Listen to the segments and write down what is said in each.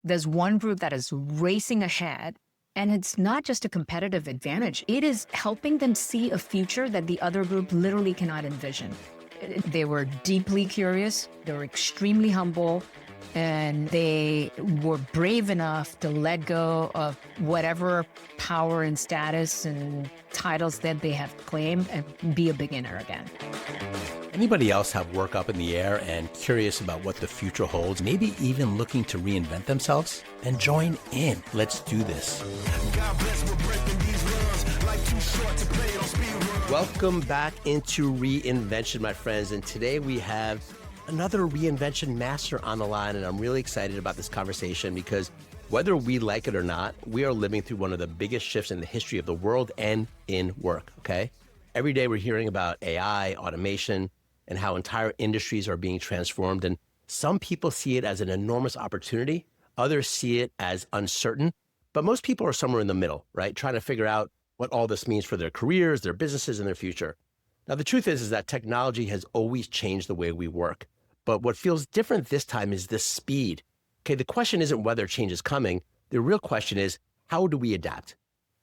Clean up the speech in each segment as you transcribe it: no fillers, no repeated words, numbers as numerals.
There's one group that is racing ahead, and it's not just a competitive advantage. It is helping them see a future that the other group literally cannot envision. They were deeply curious, they were extremely humble, and they were brave enough to let go of whatever power and status and titles that they have claimed and be a beginner again. Anybody else have work up in the air and curious about what the future holds, maybe even looking to reinvent themselves? Then join in. Let's do this. Welcome back into Reinvention, my friends. And today we have another Reinvention master on the line. And I'm really excited about this conversation because whether we like it or not, we are living through one of the biggest shifts in the history of the world and in work, okay? Every day we're hearing about AI, automation, and how entire industries are being transformed. And some people see it as an enormous opportunity. Others see it as uncertain. But most people are somewhere in the middle, right? Trying to figure out what all this means for their careers, their businesses, and their future. Now, the truth is that technology has always changed the way we work. But what feels different this time is the speed. Okay, the question isn't whether change is coming. The real question is, how do we adapt?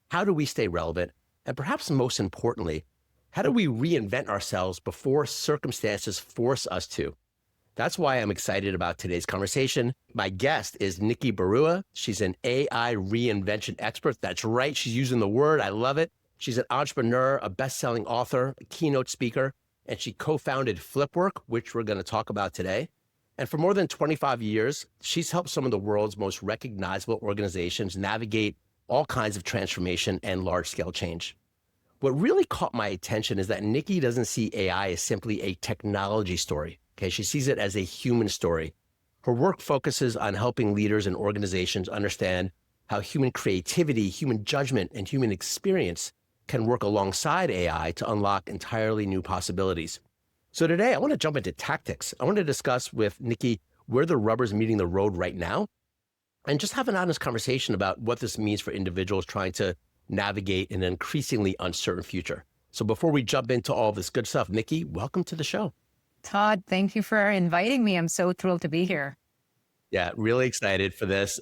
How do we stay relevant? And perhaps most importantly, how do we reinvent ourselves before circumstances force us to? That's why I'm excited about today's conversation. My guest is Nikki Barua. She's an AI reinvention expert. That's right. She's using the word. I love it. She's an entrepreneur, a best-selling author, a keynote speaker, and she co-founded Flipwork, which we're going to talk about today. And for more than 25 years, she's helped some of the world's most recognizable organizations navigate all kinds of transformation and large-scale change. What really caught my attention is that Nikki doesn't see AI as simply a technology story. Okay, she sees it as a human story. Her work focuses on helping leaders and organizations understand how human creativity, human judgment, and human experience can work alongside AI to unlock entirely new possibilities. So today, I want to jump into tactics. I want to discuss with Nikki where the rubber's meeting the road right now, and just have an honest conversation about what this means for individuals trying to navigate an increasingly uncertain future. So before we jump into all this good stuff, Nikki, welcome to the show. Todd, thank you for inviting me. I'm so thrilled to be here. Yeah, really excited for this.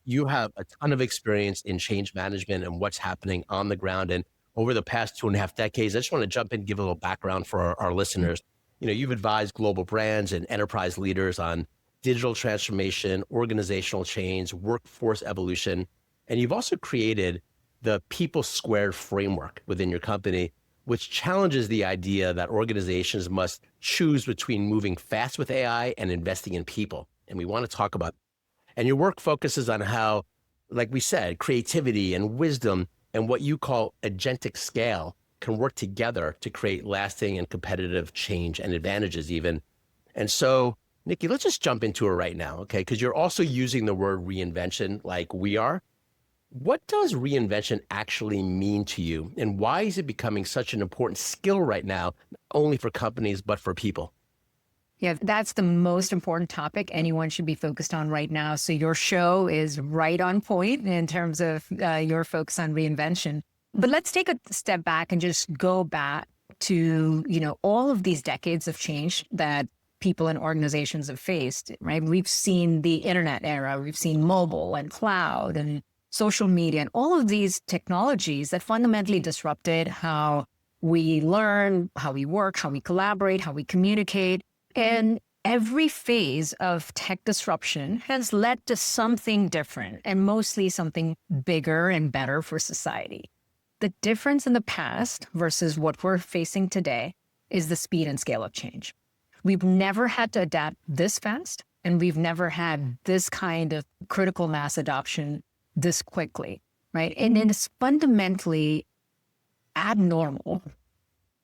You have a ton of experience in change management and what's happening on the ground. And over the past 2.5 decades, I just want to jump in and give a little background for our listeners. You know, you've advised global brands and enterprise leaders on digital transformation, organizational change, workforce evolution, and you've also created the People Squared framework within your company, which challenges the idea that organizations must choose between moving fast with AI and investing in people. And we want to talk about, and your work focuses on how, like we said, creativity and wisdom and what you call agentic scale can work together to create lasting and competitive change and advantages even. And so, Nikki, let's just jump into it right now, okay? Because you're also using the word reinvention like we are. What does reinvention actually mean to you? And why is it becoming such an important skill right now, not only for companies, but for people? Yeah, that's the most important topic anyone should be focused on right now. So your show is right on point in terms of your focus on reinvention. But let's take a step back and just go back to, all of these decades of change that people and organizations have faced, right? We've seen the internet era, we've seen mobile and cloud and social media, and all of these technologies that fundamentally disrupted how we learn, how we work, how we collaborate, how we communicate. And every phase of tech disruption has led to something different and mostly something bigger and better for society. The difference in the past versus what we're facing today is the speed and scale of change. We've never had to adapt this fast, and we've never had this kind of critical mass adoption this quickly, right? And it's fundamentally abnormal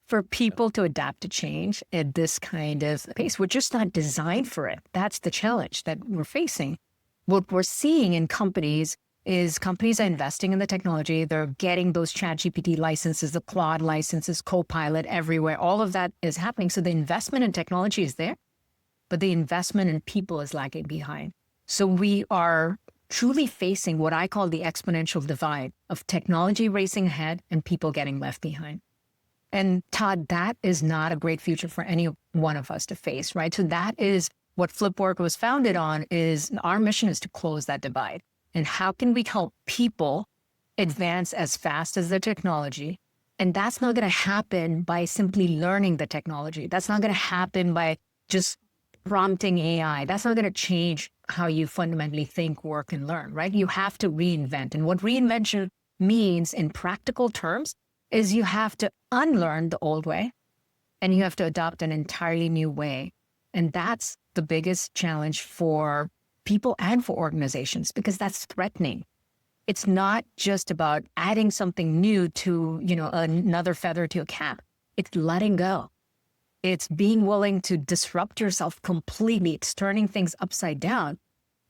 for people to adapt to change at this kind of pace. We're just not designed for it. That's the challenge that we're facing. What we're seeing in companies is companies are investing in the technology. They're getting those ChatGPT licenses, the Claude licenses, Copilot everywhere. All of that is happening. So the investment in technology is there, but the investment in people is lagging behind. So we are truly facing what I call the exponential divide of technology racing ahead and people getting left behind. And Todd, that is not a great future for any one of us to face, right? So that is what Flipwork was founded on is our mission is to close that divide. And how can we help people advance as fast as the technology? And that's not going to happen by simply learning the technology. That's not going to happen by just prompting AI. That's not going to change how you fundamentally think, work, and learn, right? You have to reinvent. And what reinvention means in practical terms is you have to unlearn the old way and you have to adopt an entirely new way. And that's the biggest challenge for people and for organizations because that's threatening. It's not just about adding something new to, another feather to a cap. It's letting go. It's being willing to disrupt yourself completely. It's turning things upside down.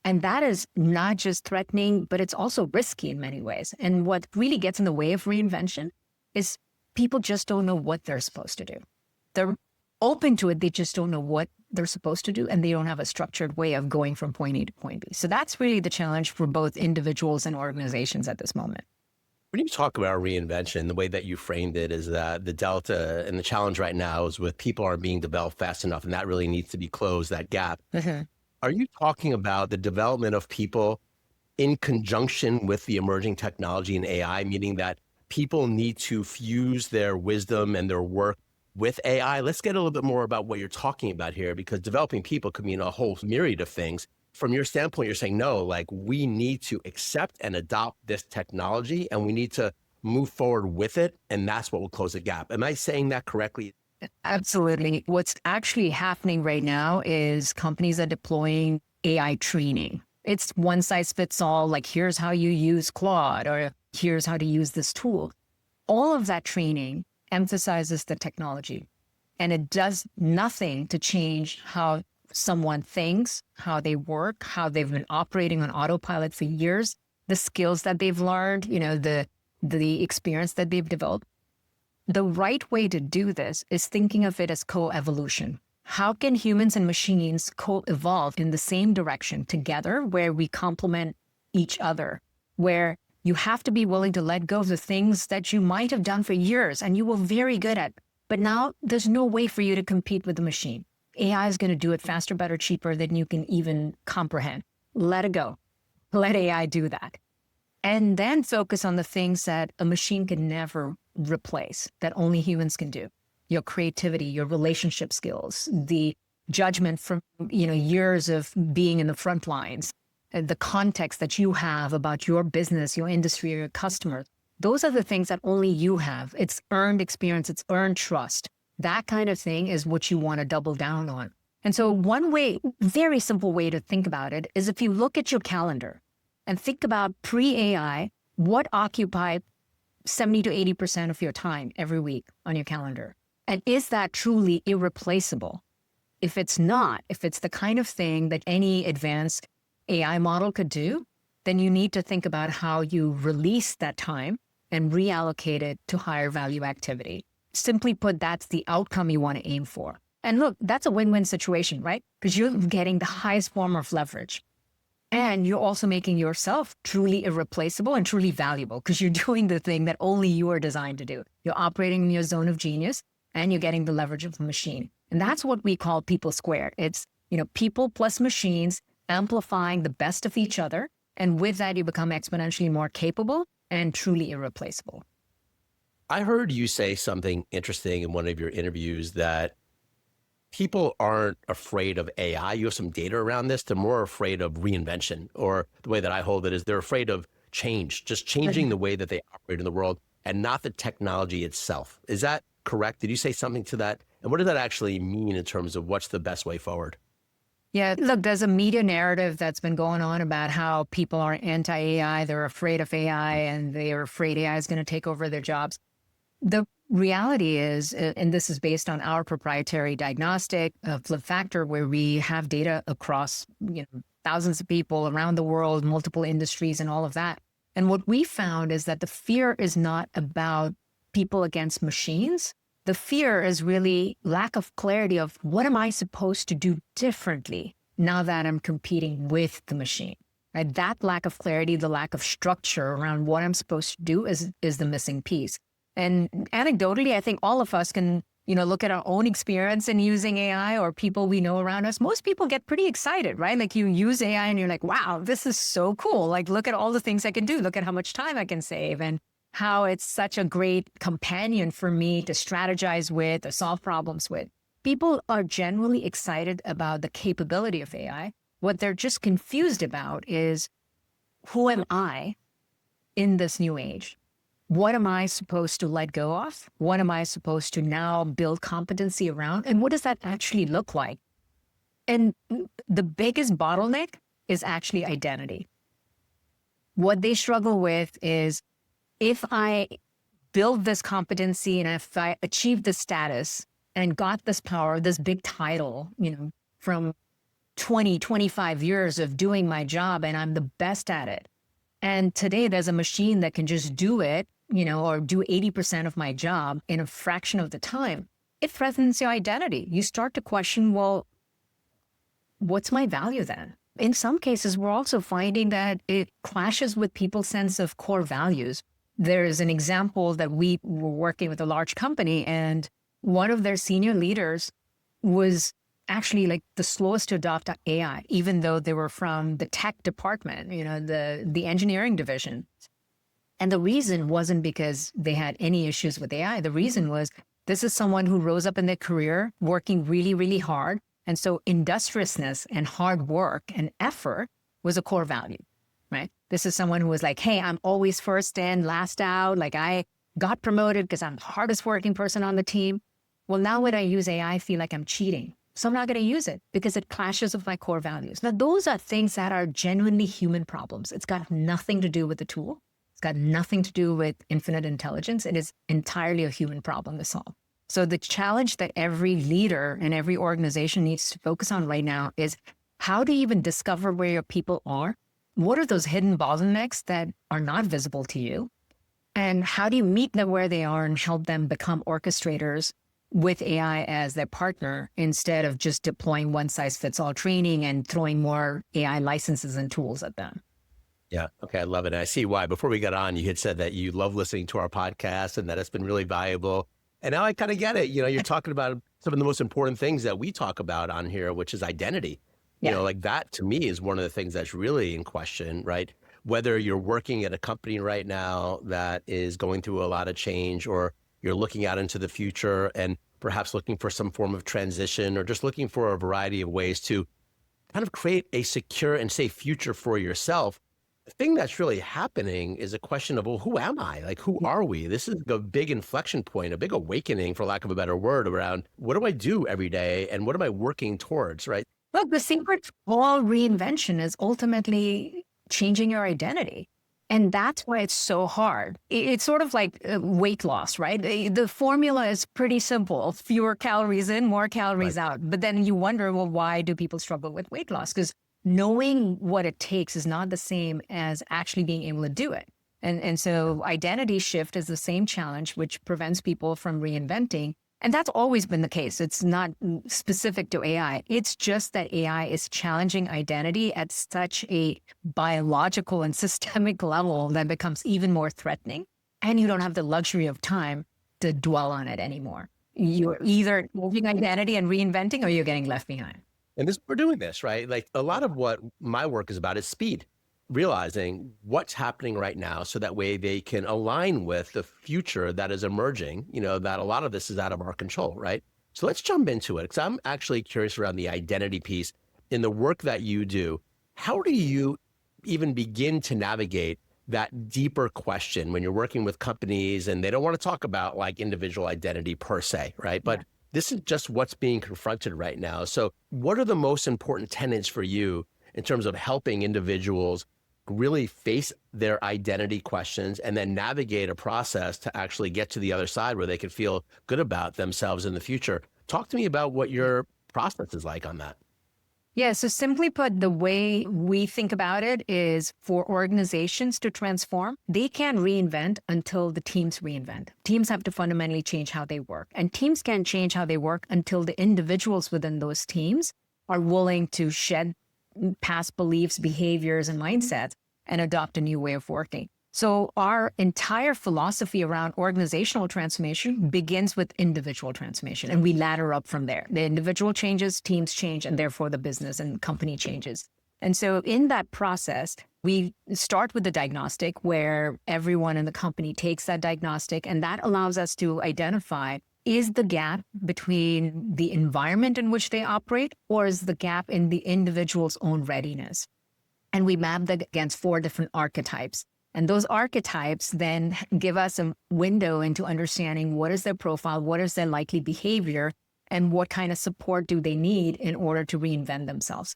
And that is not just threatening, but it's also risky in many ways. And what really gets in the way of reinvention is people just don't know what they're supposed to do. They're open to it. They just don't know what they're supposed to do. And they don't have a structured way of going from point A to point B. So that's really the challenge for both individuals and organizations at this moment. When you talk about reinvention, the way that you framed it is that the delta and the challenge right now is with people aren't being developed fast enough, and that really needs to be closed, that gap. Mm-hmm. Are you talking about the development of people in conjunction with the emerging technology and AI, meaning that people need to fuse their wisdom and their work with AI? Let's get a little bit more about what you're talking about here, because developing people could mean a whole myriad of things. From your standpoint, you're saying, no, like we need to accept and adopt this technology and we need to move forward with it. And that's what will close the gap. Am I saying that correctly? Absolutely. What's actually happening right now is companies are deploying AI training. It's one size fits all, like here's how you use Claude or here's how to use this tool. All of that training emphasizes the technology and it does nothing to change how someone thinks, how they work, how they've been operating on autopilot for years, the skills that they've learned, the experience that they've developed. The right way to do this is thinking of it as co-evolution. How can humans and machines co-evolve in the same direction together where we complement each other, where you have to be willing to let go of the things that you might have done for years and you were very good at, but now there's no way for you to compete with the machine. AI is going to do it faster, better, cheaper than you can even comprehend. Let it go. Let AI do that. And then focus on the things that a machine can never replace, that only humans can do. Your creativity, your relationship skills, the judgment from years of being in the front lines, the context that you have about your business, your industry, or your customers. Those are the things that only you have. It's earned experience, it's earned trust. That kind of thing is what you want to double down on. And so one way, very simple way to think about it is if you look at your calendar and think about pre-AI, what occupied 70 to 80% of your time every week on your calendar? And is that truly irreplaceable? If it's not, if it's the kind of thing that any advanced AI model could do, then you need to think about how you release that time and reallocate it to higher value activity. Simply put, that's the outcome you want to aim for. And look, that's a win-win situation, right? Because you're getting the highest form of leverage. And you're also making yourself truly irreplaceable and truly valuable because you're doing the thing that only you are designed to do. You're operating in your zone of genius and you're getting the leverage of the machine. And that's what we call people squared. It's, people plus machines amplifying the best of each other. And with that, you become exponentially more capable and truly irreplaceable. I heard you say something interesting in one of your interviews that people aren't afraid of AI. You have some data around this. They're more afraid of reinvention, or the way that I hold it is they're afraid of change, just changing the way that they operate in the world and not the technology itself. Is that correct? Did you say something to that? And what does that actually mean in terms of what's the best way forward? Yeah, look, there's a media narrative that's been going on about how people are anti-AI, they're afraid of AI, and they're afraid AI is going to take over their jobs. The reality is, and this is based on our proprietary diagnostic, Flip Factor, where we have data across thousands of people around the world, multiple industries and all of that. And what we found is that the fear is not about people against machines. The fear is really lack of clarity of what am I supposed to do differently now that I'm competing with the machine. Right? That lack of clarity, the lack of structure around what I'm supposed to do is the missing piece. And anecdotally, I think all of us can look at our own experience in using AI or people we know around us, most people get pretty excited, right? Like you use AI and you're like, wow, this is so cool. Like, look at all the things I can do. Look at how much time I can save and how it's such a great companion for me to strategize with or solve problems with. People are generally excited about the capability of AI. What they're just confused about is, who am I in this new age? What am I supposed to let go of? What am I supposed to now build competency around? And what does that actually look like? And the biggest bottleneck is actually identity. What they struggle with is, if I build this competency and if I achieve this status and got this power, this big title, from 20, 25 years of doing my job and I'm the best at it. And today there's a machine that can just do it, or do 80% of my job in a fraction of the time. It threatens your identity. You start to question, well, what's my value then? In some cases, we're also finding that it clashes with people's sense of core values. There is an example that we were working with a large company, and one of their senior leaders was actually like the slowest to adopt AI, even though they were from the tech department, the engineering division. And the reason wasn't because they had any issues with AI. The reason was, this is someone who rose up in their career working really, really hard. And so industriousness and hard work and effort was a core value, right? This is someone who was like, hey, I'm always first in, last out. Like, I got promoted because I'm the hardest working person on the team. Well, now when I use AI, I feel like I'm cheating. So I'm not going to use it because it clashes with my core values. Now, those are things that are genuinely human problems. It's got nothing to do with the tool. It's got nothing to do with infinite intelligence. It is entirely a human problem to solve. So the challenge that every leader and every organization needs to focus on right now is, how do you even discover where your people are? What are those hidden bottlenecks that are not visible to you? And how do you meet them where they are and help them become orchestrators with AI as their partner, instead of just deploying one-size-fits-all training and throwing more AI licenses and tools at them? Yeah. Okay. I love it. And I see why. Before we got on, you had said that you love listening to our podcast and that it's been really valuable. And now I kind of get it. You're talking about some of the most important things that we talk about on here, which is identity. Yeah. Like that to me is one of the things that's really in question, right? Whether you're working at a company right now that is going through a lot of change, or you're looking out into the future and perhaps looking for some form of transition, or just looking for a variety of ways to kind of create a secure and safe future for yourself. The thing that's really happening is a question of, well, who am I? Like, who are we? This is a big inflection point, a big awakening, for lack of a better word, around what do I do every day and what am I working towards, right? Look, the secret to all reinvention is ultimately changing your identity. And that's why it's so hard. It's sort of like weight loss, right? The formula is pretty simple. Fewer calories in, more calories out. But then you wonder, well, why do people struggle with weight loss? Because knowing what it takes is not the same as actually being able to do it. And so identity shift is the same challenge, which prevents people from reinventing. And that's always been the case. It's not specific to AI. It's just that AI is challenging identity at such a biological and systemic level that becomes even more threatening. And you don't have the luxury of time to dwell on it anymore. You're either moving identity and reinventing, or you're getting left behind. And we're doing this, right? Like, a lot of what my work is about is speed, realizing what's happening right now so that way they can align with the future that is emerging, that a lot of this is out of our control, right? So let's jump into it, because I'm actually curious around the identity piece. In the work that you do, how do you even begin to navigate that deeper question when you're working with companies and they don't want to talk about like individual identity per se, right? But this is just what's being confronted right now. So what are the most important tenets for you in terms of helping individuals really face their identity questions and then navigate a process to actually get to the other side where they can feel good about themselves in the future? Talk to me about what your process is like on that. Yeah, so simply put, the way we think about it is, for organizations to transform, they can't reinvent until the teams reinvent. Teams have to fundamentally change how they work. And teams can't change how they work until the individuals within those teams are willing to shed past beliefs, behaviors, and mindsets and adopt a new way of working. So our entire philosophy around organizational transformation begins with individual transformation, and we ladder up from there. The individual changes, teams change, and therefore the business and company changes. And so in that process, we start with the diagnostic where everyone in the company takes that diagnostic, and that allows us to identify, is the gap between the environment in which they operate, or is the gap in the individual's own readiness? And we map that against 4 different archetypes. And those archetypes then give us a window into understanding what is their profile, what is their likely behavior, and what kind of support do they need in order to reinvent themselves.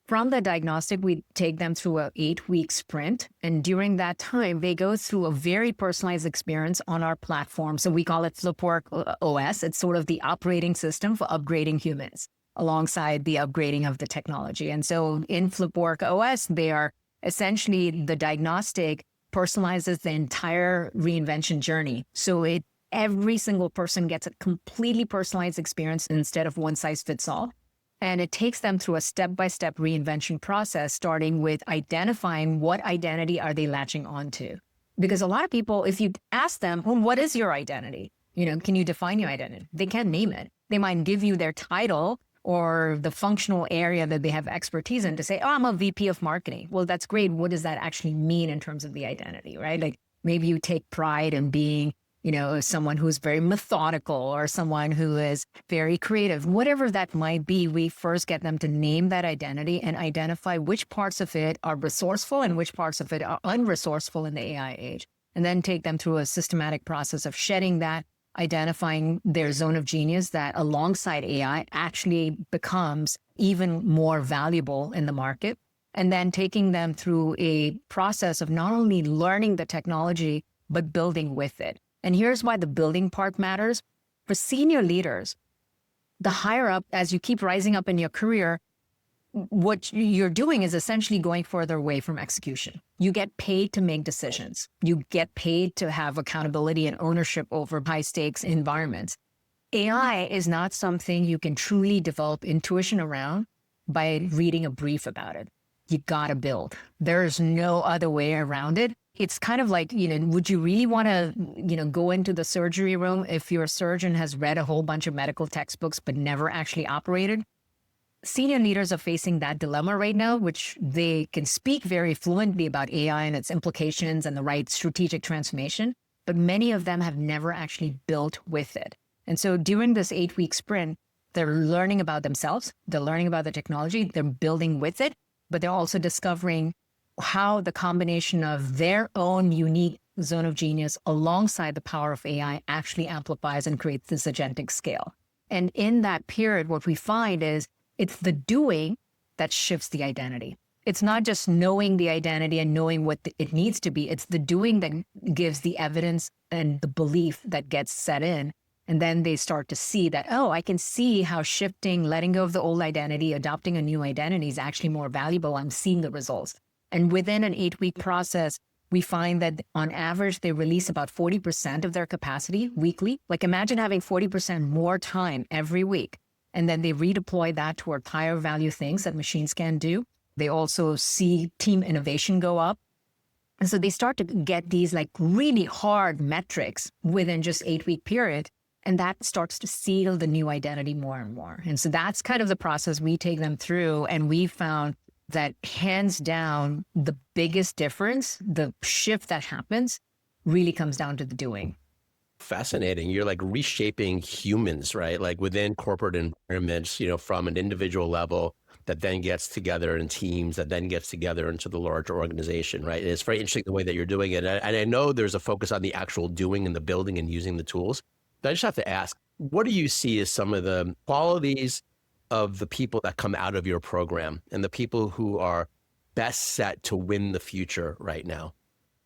From the diagnostic, we take them through an 8-week sprint. And during that time, they go through a very personalized experience on our platform. So we call it Flipwork OS. It's sort of the operating system for upgrading humans alongside the upgrading of the technology. And so in Flipwork OS, they are essentially the diagnostic personalizes the entire reinvention journey. So every single person gets a completely personalized experience instead of one size fits all. And it takes them through a step-by-step reinvention process, starting with identifying what identity are they latching onto. Because a lot of people, if you ask them, well, what is your identity? Can you define your identity? They can't name it. They might give you their title or the functional area that they have expertise in to say, oh, I'm a VP of marketing. Well, that's great. What does that actually mean in terms of the identity, right? Like maybe you take pride in being, someone who's very methodical or someone who is very creative, whatever that might be. We first get them to name that identity and identify which parts of it are resourceful and which parts of it are unresourceful in the AI age. And then take them through a systematic process of shedding that, identifying their zone of genius that alongside AI actually becomes even more valuable in the market, and then taking them through a process of not only learning the technology, but building with it. And here's why the building part matters. For senior leaders, the higher up, as you keep rising up in your career, what you're doing is essentially going further away from execution. You get paid to make decisions. You get paid to have accountability and ownership over high stakes environments. AI is not something you can truly develop intuition around by reading a brief about it. You gotta build. There is no other way around it. It's kind of like, would you really want to, go into the surgery room if your surgeon has read a whole bunch of medical textbooks but never actually operated? Senior leaders are facing that dilemma right now, which they can speak very fluently about AI and its implications and the right strategic transformation, but many of them have never actually built with it. And so during this 8-week sprint, they're learning about themselves, they're learning about the technology, they're building with it, but they're also discovering how the combination of their own unique zone of genius alongside the power of AI actually amplifies and creates this agentic scale. And in that period, what we find is it's the doing that shifts the identity. It's not just knowing the identity and knowing what it needs to be. It's the doing that gives the evidence and the belief that gets set in. And then they start to see that, oh, I can see how shifting, letting go of the old identity, adopting a new identity is actually more valuable. I'm seeing the results. And within an 8-week process, we find that on average, they release about 40% of their capacity weekly. Like imagine having 40% more time every week. And then they redeploy that toward higher value things that machines can do. They also see team innovation go up. And so they start to get these like really hard metrics within just 8-week period. And that starts to seal the new identity more and more. And so that's kind of the process we take them through. And we found that hands down, the biggest difference, the shift that happens really comes down to the doing. Fascinating. You're like reshaping humans, right? Like within corporate environments, from an individual level that then gets together in teams, that then gets together into the larger organization, right? And it's very interesting the way that you're doing it. And I know there's a focus on the actual doing and the building and using the tools. But I just have to ask, what do you see as some of the qualities of the people that come out of your program and the people who are best set to win the future right now?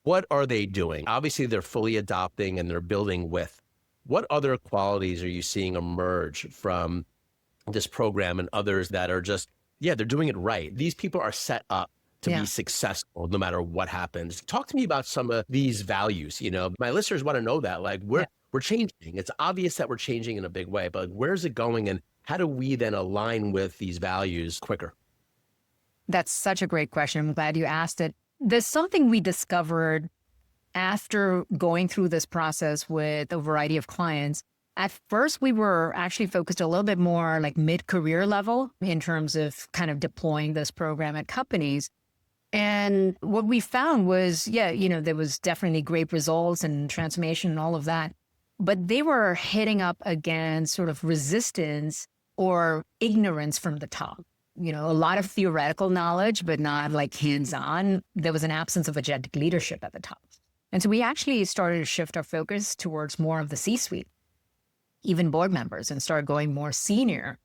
What are they doing? Obviously, they're fully adopting and they're building with. What other qualities are you seeing emerge from this program and others that are just, they're doing it right? These people are set up to be successful no matter what happens. Talk to me about some of these values. My listeners want to know that, like we're changing. It's obvious that we're changing in a big way, but where's it going and how do we then align with these values quicker? That's such a great question. I'm glad you asked it. There's something we discovered after going through this process with a variety of clients, at first we were actually focused a little bit more like mid-career level in terms of kind of deploying this program at companies. And what we found was, there was definitely great results and transformation and all of that, but they were hitting up against sort of resistance or ignorance from the top. A lot of theoretical knowledge, but not like hands-on. There was an absence of agentic leadership at the top. And so we actually started to shift our focus towards more of the C-suite, even board members, and started going more senior.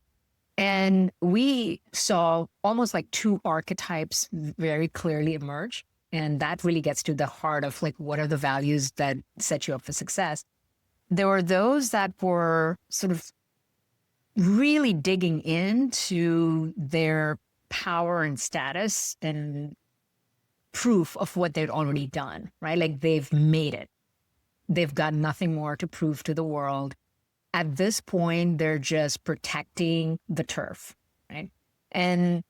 And we saw almost like two archetypes very clearly emerge. And that really gets to the heart of like, what are the values that set you up for success? There were those that were sort of really digging into their power and status and proof of what they'd already done, right? Like they've made it. They've got nothing more to prove to the world. At this point, they're just protecting the turf, right? And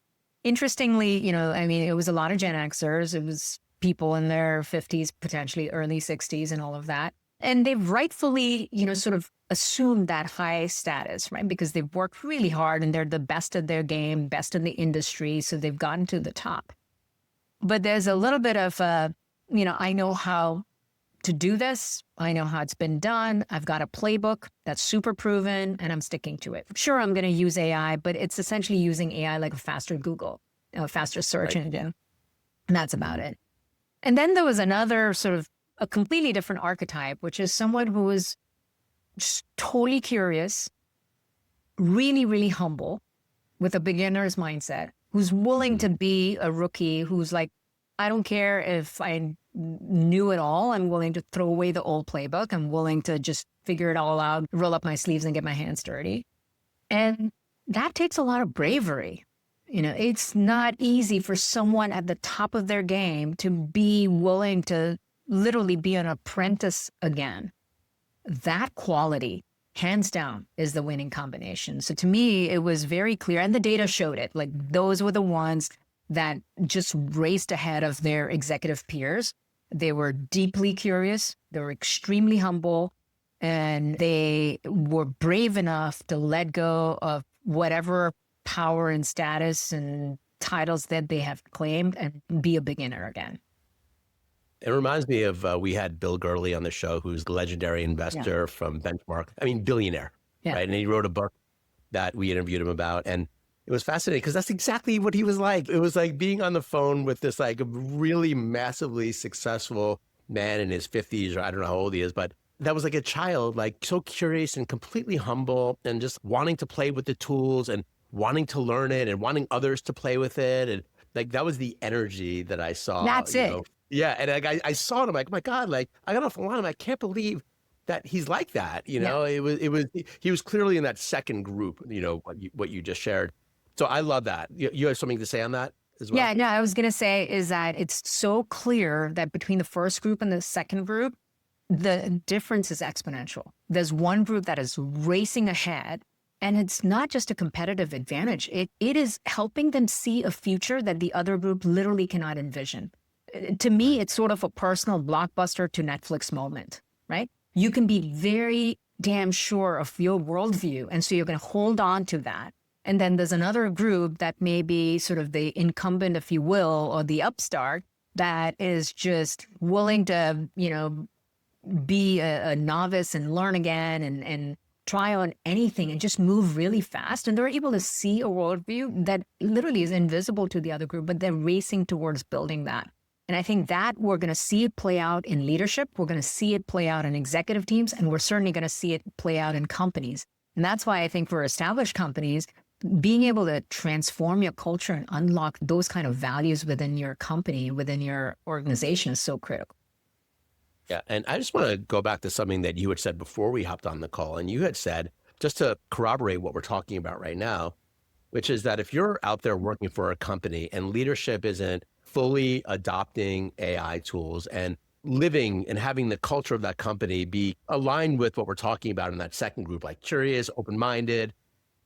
interestingly, it was a lot of Gen Xers. It was people in their 50s, potentially early 60s and all of that. And they've rightfully, sort of assumed that high status, right? Because they've worked really hard and they're the best at their game, best in the industry. So they've gotten to the top. But there's a little bit of, I know how to do this. I know how it's been done. I've got a playbook that's super proven and I'm sticking to it. Sure, I'm going to use AI, but it's essentially using AI like a faster Google, a faster search engine. And that's about it. And then there was another sort of a completely different archetype, which is someone who was just totally curious, really, really humble with a beginner's mindset, who's willing to be a rookie, who's like, I don't care if I knew it all. I'm willing to throw away the old playbook. I'm willing to just figure it all out, roll up my sleeves and get my hands dirty. And that takes a lot of bravery. It's not easy for someone at the top of their game to be willing to literally be an apprentice again. That quality, hands down, is the winning combination. So to me, it was very clear, and the data showed it. Like those were the ones that just raced ahead of their executive peers. They were deeply curious, they were extremely humble, and they were brave enough to let go of whatever power and status and titles that they have claimed and be a beginner again. It reminds me of, we had Bill Gurley on the show, who's the legendary investor from Benchmark. Billionaire, right? And he wrote a book that we interviewed him about. And it was fascinating because that's exactly what he was like. It was like being on the phone with this like really massively successful man in his 50s, or I don't know how old he is, but that was like a child, like so curious and completely humble and just wanting to play with the tools and wanting to learn it and wanting others to play with it. And like, that was the energy that I saw. That's it. Yeah. And like, I saw it. I'm like, oh my God, like I got off the line. I can't believe that he's like that. He was clearly in that second group, what you just shared. So I love that. You have something to say on that as well? Yeah, no, I was going to say is that it's so clear that between the first group and the second group, the difference is exponential. There's one group that is racing ahead, and it's not just a competitive advantage. It is helping them see a future that the other group literally cannot envision. To me, it's sort of a personal Blockbuster to Netflix moment, right? You can be very damn sure of your worldview, and so you're going to hold on to that. And then there's another group that may be sort of the incumbent, if you will, or the upstart that is just willing to, be a novice and learn again and try on anything and just move really fast. And they're able to see a worldview that literally is invisible to the other group, but they're racing towards building that. And I think that we're going to see it play out in leadership. We're going to see it play out in executive teams, and we're certainly going to see it play out in companies. And that's why I think for established companies, being able to transform your culture and unlock those kind of values within your company, within your organization is so critical. Yeah. And I just want to go back to something that you had said before we hopped on the call. And you had said, just to corroborate what we're talking about right now, which is that if you're out there working for a company and leadership isn't fully adopting AI tools and living and having the culture of that company be aligned with what we're talking about in that second group, like curious, open-minded,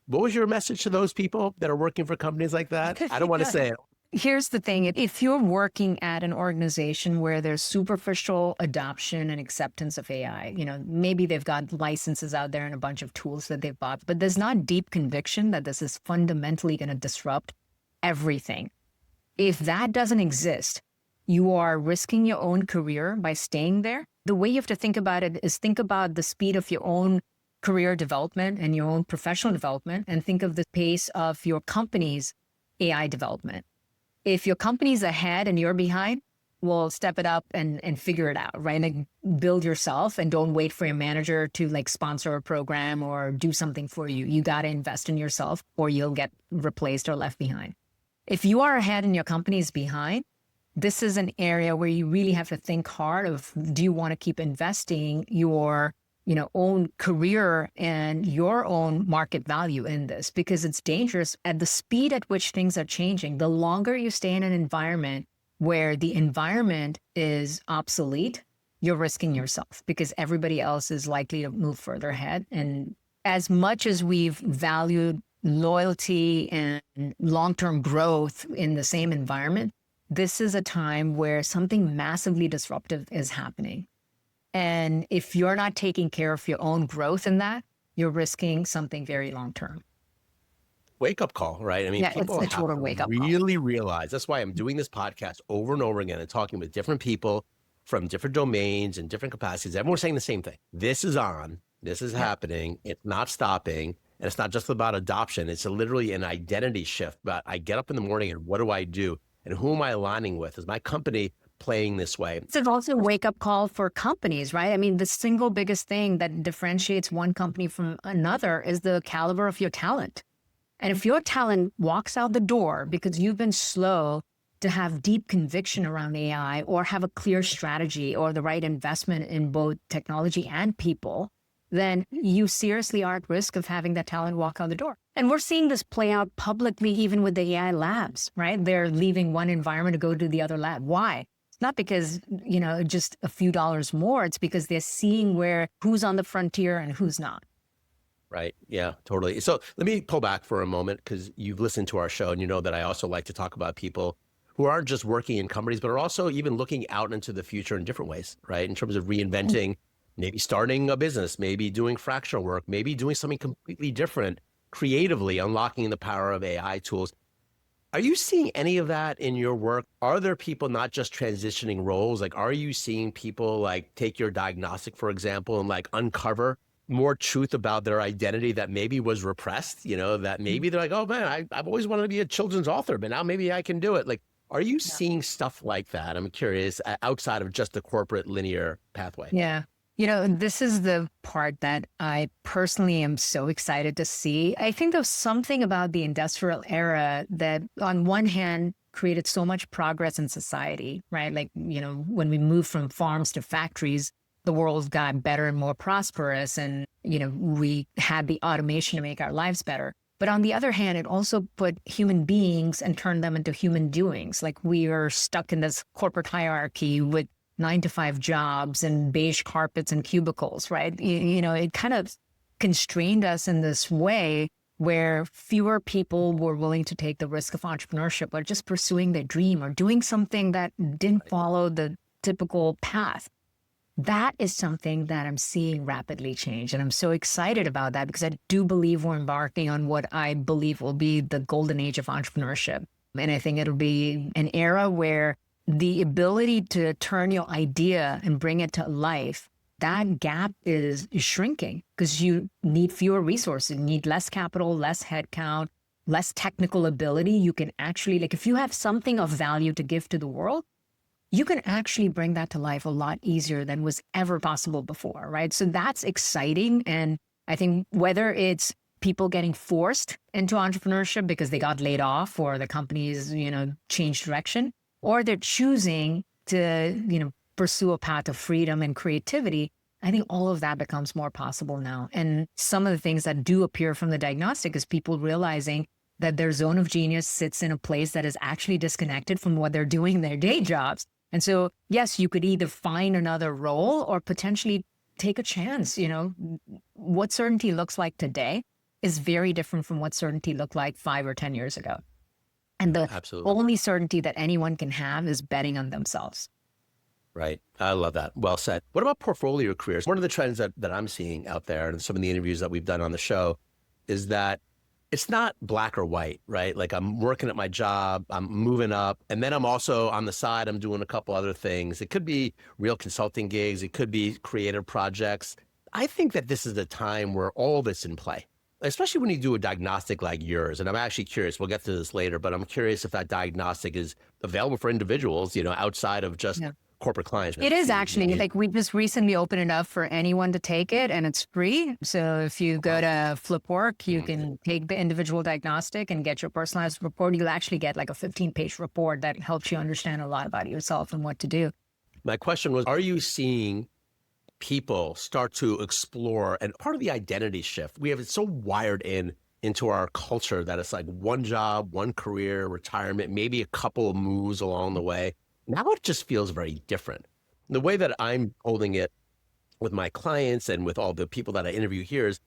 what was your message to those people that are working for companies like that? I don't want to say it. Here's the thing. If you're working at an organization where there's superficial adoption and acceptance of AI, maybe they've got licenses out there and a bunch of tools that they've bought, but there's not deep conviction that this is fundamentally going to disrupt everything. If that doesn't exist, you are risking your own career by staying there. The way you have to think about it is think about the speed of your own career development and your own professional development, and think of the pace of your company's AI development. If your company's ahead and you're behind, well, step it up and figure it out, right? Like build yourself and don't wait for your manager to like sponsor a program or do something for you. You got to invest in yourself or you'll get replaced or left behind. If you are ahead and your company's behind, this is an area where you really have to think hard of, do you want to keep investing your own career and your own market value in this? Because it's dangerous at the speed at which things are changing. The longer you stay in an environment where the environment is obsolete, you're risking yourself because everybody else is likely to move further ahead. And as much as we've valued loyalty and long-term growth in the same environment, this is a time where something massively disruptive is happening. And if you're not taking care of your own growth in that, you're risking something very long-term. Wake-up call, right? I mean, people it's a total wake-up call. Really realize, that's why I'm doing this podcast over and over again and talking with different people from different domains and different capacities. Everyone's saying the same thing. This is on, this is happening, it's not stopping. And it's not just about adoption. It's literally an identity shift. But I get up in the morning and what do I do? And who am I aligning with? Is my company playing this way? It's also a wake-up call for companies, right? I mean, the single biggest thing that differentiates one company from another is the caliber of your talent. And if your talent walks out the door because you've been slow to have deep conviction around AI or have a clear strategy or the right investment in both technology and people, then you seriously are at risk of having that talent walk out the door. And we're seeing this play out publicly, even with the AI labs, right? They're leaving one environment to go to the other lab. Why? It's not because, just a few dollars more. It's because they're seeing who's on the frontier and who's not. Right. Yeah, totally. So let me pull back for a moment because you've listened to our show and you know that I also like to talk about people who aren't just working in companies, but are also even looking out into the future in different ways, right? In terms of reinventing, maybe starting a business, maybe doing fractional work, maybe doing something completely different, creatively unlocking the power of AI tools. Are you seeing any of that in your work? Are there people not just transitioning roles? Like, are you seeing people like take your Diagnostic, for example, and like uncover more truth about their identity that maybe was repressed, that maybe they're like, oh man, I've always wanted to be a children's author, but now maybe I can do it. Like, are you seeing stuff like that? I'm curious, outside of just the corporate linear pathway. Yeah. This is the part that I personally am so excited to see. I think there's something about the industrial era that on one hand created so much progress in society, right? Like, when we moved from farms to factories, the world got better and more prosperous and, we had the automation to make our lives better. But on the other hand, it also put human beings and turned them into human doings. Like we are stuck in this corporate hierarchy with 9-to-5 jobs and beige carpets and cubicles, right? It kind of constrained us in this way where fewer people were willing to take the risk of entrepreneurship or just pursuing their dream or doing something that didn't follow the typical path. That is something that I'm seeing rapidly change. And I'm so excited about that because I do believe we're embarking on what I believe will be the golden age of entrepreneurship. And I think it'll be an era where the ability to turn your idea and bring it to life, that gap is shrinking because you need fewer resources, you need less capital, less headcount, less technical ability. You can actually, if you have something of value to give to the world, you can actually bring that to life a lot easier than was ever possible before, right? So that's exciting. And I think whether it's people getting forced into entrepreneurship because they got laid off or the companies, changed direction, or they're choosing to, pursue a path of freedom and creativity, I think all of that becomes more possible now. And some of the things that do appear from the Diagnostic is people realizing that their zone of genius sits in a place that is actually disconnected from what they're doing in their day jobs. And so, yes, you could either find another role or potentially take a chance. What certainty looks like today is very different from what certainty looked like 5 or 10 years ago. And the Absolutely. only certainty that anyone can have is betting on themselves. Right. I love that. Well said. What about portfolio careers? One of the trends that I'm seeing out there and some of the interviews that we've done on the show is that it's not black or white, right? Like I'm working at my job, I'm moving up, and then I'm also on the side, I'm doing a couple other things. It could be real consulting gigs, it could be creative projects. I think that this is a time where all this in play, especially when you do a diagnostic like yours. And I'm actually curious, we'll get to this later, but I'm curious if that diagnostic is available for individuals, outside of just corporate clients. It is actually, like we just recently opened it up for anyone to take it and it's free. So if you go to Flipwork, you can take the individual diagnostic and get your personalized report. You'll actually get like a 15-page report that helps you understand a lot about yourself and what to do. My question was, are you seeing people start to explore, and part of the identity shift, we have it so wired into our culture that it's like one job, one career, retirement, maybe a couple of moves along the way. Now it just feels very different. The way that I'm holding it with my clients and with all the people that I interview here is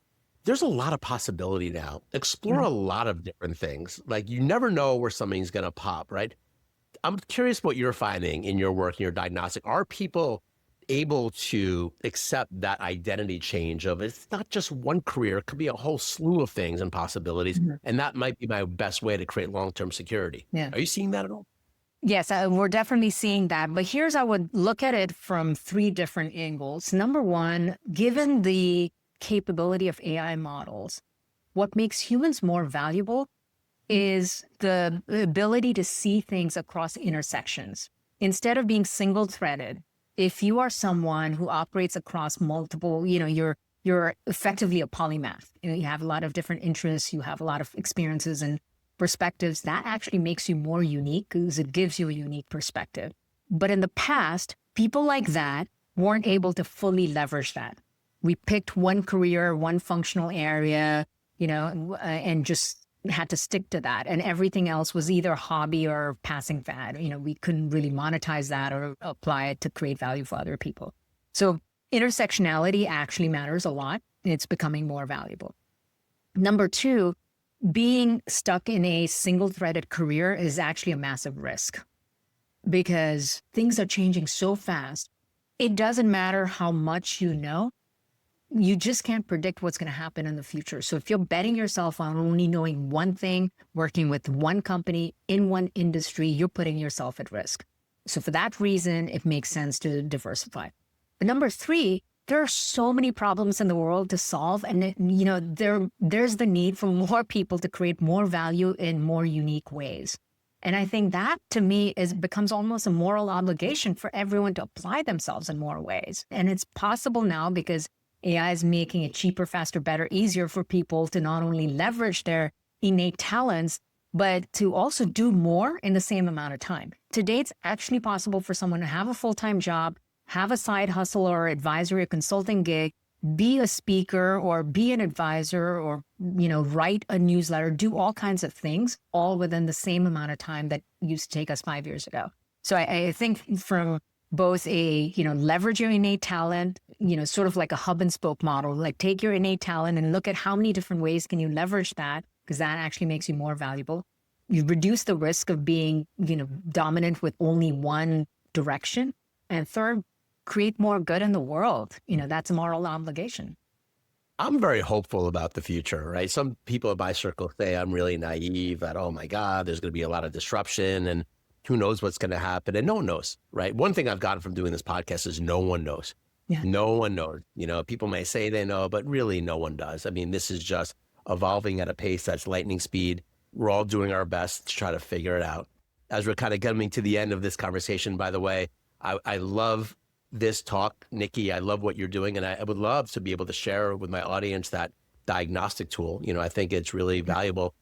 there's a lot of possibility now. Explore a lot of different things. Like you never know where something's going to pop, right? I'm curious what you're finding in your work, in your diagnostic. Are people able to accept that identity change of it's not just one career, it could be a whole slew of things and possibilities. And that might be my best way to create long-term security. Yeah. Are you seeing that at all? Yes, we're definitely seeing that. But I would look at it from 3 different angles. Number one, given the capability of AI models, what makes humans more valuable is the ability to see things across intersections. Instead of being single-threaded, if you are someone who operates across multiple, you're effectively a polymath. You have a lot of different interests, you have a lot of experiences and perspectives. That actually makes you more unique because it gives you a unique perspective. But in the past, people like that weren't able to fully leverage that. We picked one career, one functional area, and just had to stick to that. And everything else was either hobby or passing fad. We couldn't really monetize that or apply it to create value for other people. So intersectionality actually matters a lot. It's becoming more valuable. Number 2, being stuck in a single-threaded career is actually a massive risk because things are changing so fast. It doesn't matter how much you know. You just can't predict what's going to happen in the future. So if you're betting yourself on only knowing one thing, working with one company in one industry, you're putting yourself at risk. So for that reason, it makes sense to diversify. But number 3, there are so many problems in the world to solve. And, there's the need for more people to create more value in more unique ways. And I think that, to me, becomes almost a moral obligation for everyone to apply themselves in more ways. And it's possible now because AI is making it cheaper, faster, better, easier for people to not only leverage their innate talents, but to also do more in the same amount of time. Today, it's actually possible for someone to have a full-time job, have a side hustle or advisory or consulting gig, be a speaker or be an advisor or, write a newsletter, do all kinds of things, all within the same amount of time that used to take us 5 years ago. So I think from both leverage your innate talent, sort of like a hub and spoke model, like take your innate talent and look at how many different ways can you leverage that, because that actually makes you more valuable. You reduce the risk of being, dominant with only one direction. And third, create more good in the world. That's a moral obligation. I'm very hopeful about the future, right? Some people in my circle say I'm really naive, that, oh my God, there's going to be a lot of disruption and who knows what's going to happen. And no one knows, right? One thing I've gotten from doing this podcast is no one knows. Yeah. No one knows. People may say they know, but really no one does. I mean, this is just evolving at a pace that's lightning speed. We're all doing our best to try to figure it out. As we're kind of coming to the end of this conversation, by the way, I love this talk, Nikki. I love what you're doing. And I would love to be able to share with my audience that diagnostic tool. I think it's really valuable.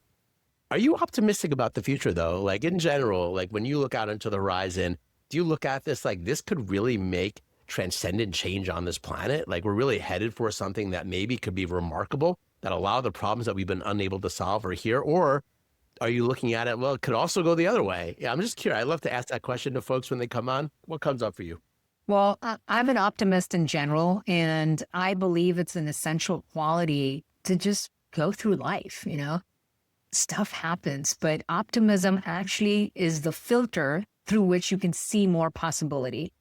Are you optimistic about the future though? Like in general, like when you look out into the horizon, do you look at this like this could really make transcendent change on this planet? Like we're really headed for something that maybe could be remarkable, that a lot of the problems that we've been unable to solve are here? Or are you looking at it, well, it could also go the other way? Yeah, I'm just curious. I love to ask that question to folks when they come on. What comes up for you? Well, I'm an optimist in general, and I believe it's an essential quality to just go through life, stuff happens, but optimism actually is the filter through which you can see more possibility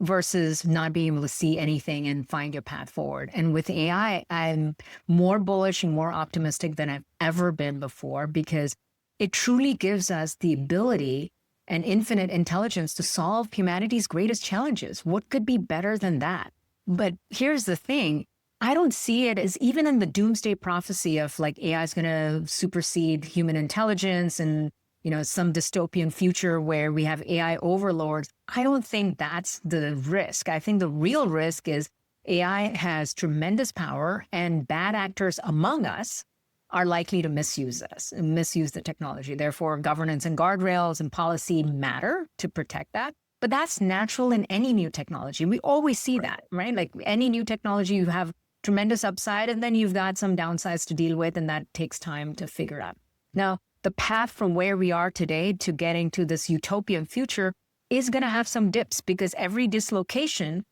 versus not being able to see anything and find your path forward. And with AI, I'm more bullish and more optimistic than I've ever been before, because it truly gives us the ability and infinite intelligence to solve humanity's greatest challenges. What could be better than that? But here's the thing. I don't see it as, even in the doomsday prophecy of like AI is going to supersede human intelligence and, some dystopian future where we have AI overlords. I don't think that's the risk. I think the real risk is AI has tremendous power, and bad actors among us are likely to misuse us and misuse the technology. Therefore, governance and guardrails and policy matter to protect that. But that's natural in any new technology. We always see that, right? Like any new technology, you have tremendous upside, and then you've got some downsides to deal with, and that takes time to figure out. Now, the path from where we are today to getting to this utopian future is going to have some dips, because every dislocation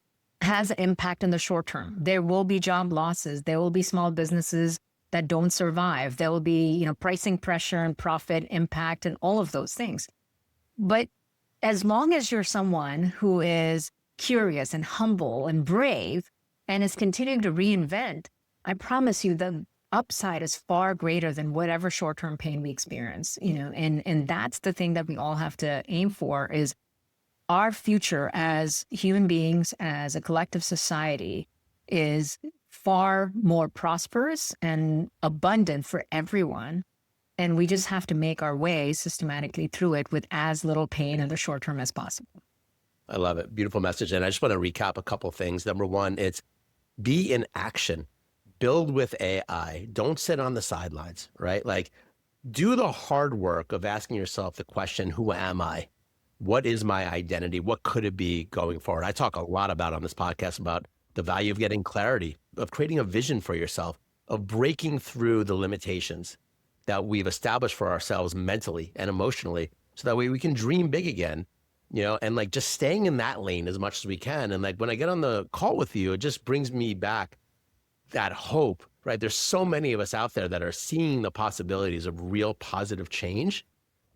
has an impact in the short term. There will be job losses. There will be small businesses that don't survive. There will be, pricing pressure and profit impact and all of those things. But as long as you're someone who is curious and humble and brave and is continuing to reinvent, I promise you the upside is far greater than whatever short-term pain we experience, and that's the thing that we all have to aim for, is our future as human beings, as a collective society, is far more prosperous and abundant for everyone. And we just have to make our way systematically through it with as little pain in the short term as possible. I love it. Beautiful message. And I just want to recap a couple of things. Number one, it's be in action. Build with AI. Don't sit on the sidelines, right? Like, do the hard work of asking yourself the question, who am I? What is my identity? What could it be going forward? I talk a lot about on this podcast about the value of getting clarity, of creating a vision for yourself, of breaking through the limitations that we've established for ourselves mentally and emotionally, so that way we can dream big again, and like just staying in that lane as much as we can. And like when I get on the call with you, it just brings me back that hope, right? There's so many of us out there that are seeing the possibilities of real positive change.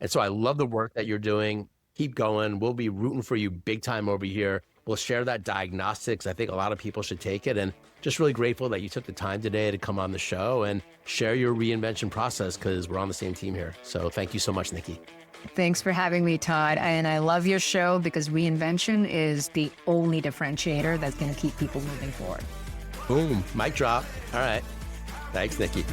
And so I love the work that you're doing. Keep going. We'll be rooting for you big time over here. We'll share that Diagnostics. I think a lot of people should take it, and just really grateful that you took the time today to come on the show and share your reinvention process, because we're on the same team here. So thank you so much, Nikki. Thanks for having me, Todd. And I love your show, because reinvention is the only differentiator that's going to keep people moving forward. Boom. Mic drop. All right. Thanks, Nikki.